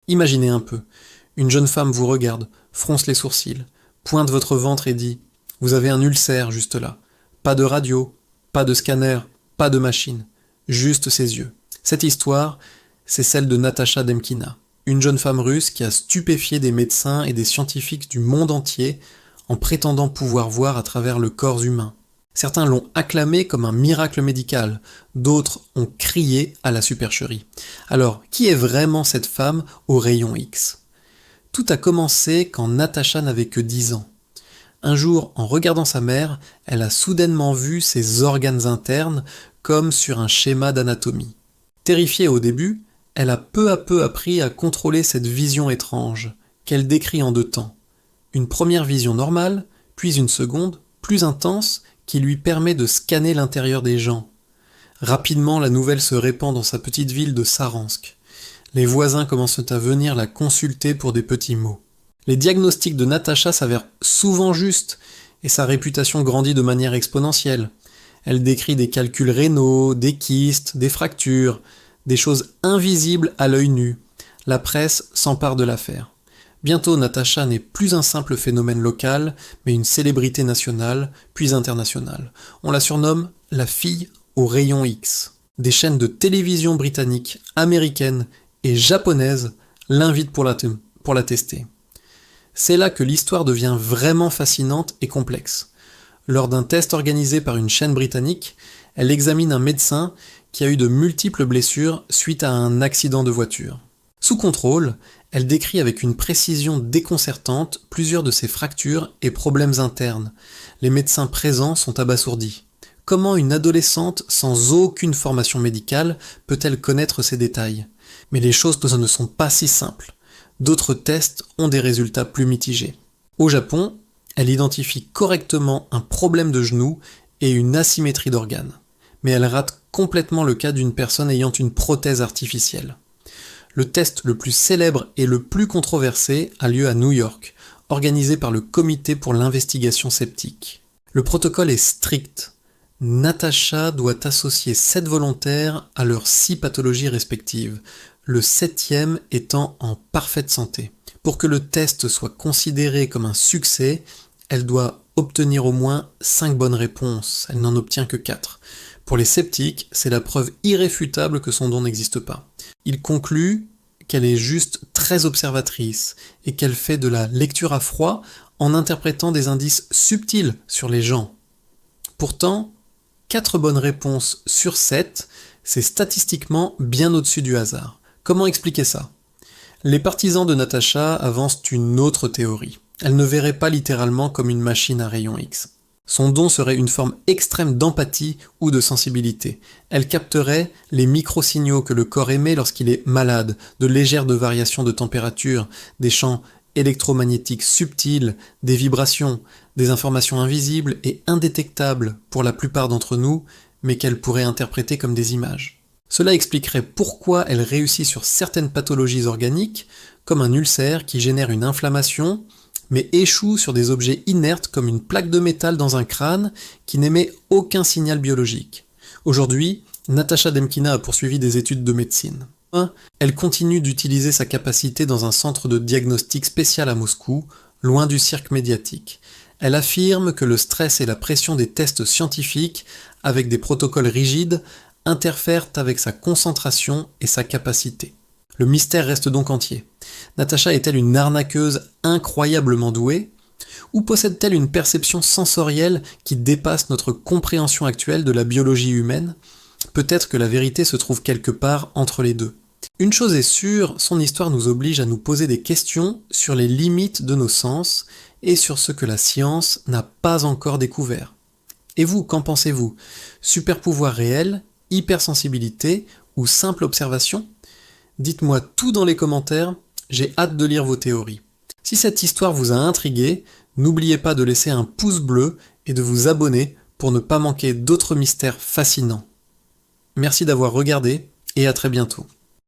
Imaginez un peu. Une jeune femme vous regarde, fronce les sourcils, pointe votre ventre et dit « Vous avez un ulcère juste là. Pas de radio, pas de scanner, pas de machine. Juste ses yeux. » Cette histoire, c'est celle de Natasha Demkina, une jeune femme russe qui a stupéfié des médecins et des scientifiques du monde entier en prétendant pouvoir voir à travers le corps humain. Certains l'ont acclamé comme un miracle médical, d'autres ont crié à la supercherie. Alors, qui est vraiment cette femme au rayon X ? Tout a commencé quand Natasha n'avait que 10 ans. Un jour, en regardant sa mère, elle a soudainement vu ses organes internes comme sur un schéma d'anatomie. Terrifiée au début, elle a peu à peu appris à contrôler cette vision étrange, qu'elle décrit en 2 temps. Une première vision normale, puis une seconde, plus intense, qui lui permet de scanner l'intérieur des gens. Rapidement, la nouvelle se répand dans sa petite ville de Saransk. Les voisins commencent à venir la consulter pour des petits mots. Les diagnostics de Natasha s'avèrent souvent justes, et sa réputation grandit de manière exponentielle. Elle décrit des calculs rénaux, des kystes, des fractures, des choses invisibles à l'œil nu. La presse s'empare de l'affaire. Bientôt, Natasha n'est plus un simple phénomène local, mais une célébrité nationale, puis internationale. On la surnomme la fille au rayon X. Des chaînes de télévision britanniques, américaines et japonaises l'invitent pour la tester. C'est là que l'histoire devient vraiment fascinante et complexe. Lors d'un test organisé par une chaîne britannique, elle examine un médecin qui a eu de multiples blessures suite à un accident de voiture. Sous contrôle, elle décrit avec une précision déconcertante plusieurs de ses fractures et problèmes internes. Les médecins présents sont abasourdis. Comment une adolescente sans aucune formation médicale peut-elle connaître ces détails ? Mais les choses ne sont pas si simples. D'autres tests ont des résultats plus mitigés. Au Japon, elle identifie correctement un problème de genou et une asymétrie d'organes. Mais elle rate complètement le cas d'une personne ayant une prothèse artificielle. Le test le plus célèbre et le plus controversé a lieu à New York, organisé par le Comité pour l'investigation sceptique. Le protocole est strict. Natasha doit associer 7 volontaires à leurs 6 pathologies respectives, le 7e étant en parfaite santé. Pour que le test soit considéré comme un succès, elle doit obtenir au moins 5 bonnes réponses, elle n'en obtient que 4. Pour les sceptiques, c'est la preuve irréfutable que son don n'existe pas. Il conclut qu'elle est juste très observatrice et qu'elle fait de la lecture à froid en interprétant des indices subtils sur les gens. Pourtant, 4 bonnes réponses sur 7, c'est statistiquement bien au-dessus du hasard. Comment expliquer ça ? Les partisans de Natasha avancent une autre théorie. Elle ne verrait pas littéralement comme une machine à rayon X. Son don serait une forme extrême d'empathie ou de sensibilité. Elle capterait les micro-signaux que le corps émet lorsqu'il est malade, de légères variations de température, des champs électromagnétiques subtils, des vibrations, des informations invisibles et indétectables pour la plupart d'entre nous, mais qu'elle pourrait interpréter comme des images. Cela expliquerait pourquoi elle réussit sur certaines pathologies organiques, comme un ulcère qui génère une inflammation, mais échoue sur des objets inertes comme une plaque de métal dans un crâne qui n'émet aucun signal biologique. Aujourd'hui, Natasha Demkina a poursuivi des études de médecine. Elle continue d'utiliser sa capacité dans un centre de diagnostic spécial à Moscou, loin du cirque médiatique. Elle affirme que le stress et la pression des tests scientifiques, avec des protocoles rigides, interfèrent avec sa concentration et sa capacité. Le mystère reste donc entier. Natasha est-elle une arnaqueuse incroyablement douée ? Ou possède-t-elle une perception sensorielle qui dépasse notre compréhension actuelle de la biologie humaine ? Peut-être que la vérité se trouve quelque part entre les deux. Une chose est sûre, son histoire nous oblige à nous poser des questions sur les limites de nos sens et sur ce que la science n'a pas encore découvert. Et vous, qu'en pensez-vous ? Super pouvoir réel, hypersensibilité ou simple observation ? Dites-moi tout dans les commentaires, j'ai hâte de lire vos théories. Si cette histoire vous a intrigué, n'oubliez pas de laisser un pouce bleu et de vous abonner pour ne pas manquer d'autres mystères fascinants. Merci d'avoir regardé et à très bientôt.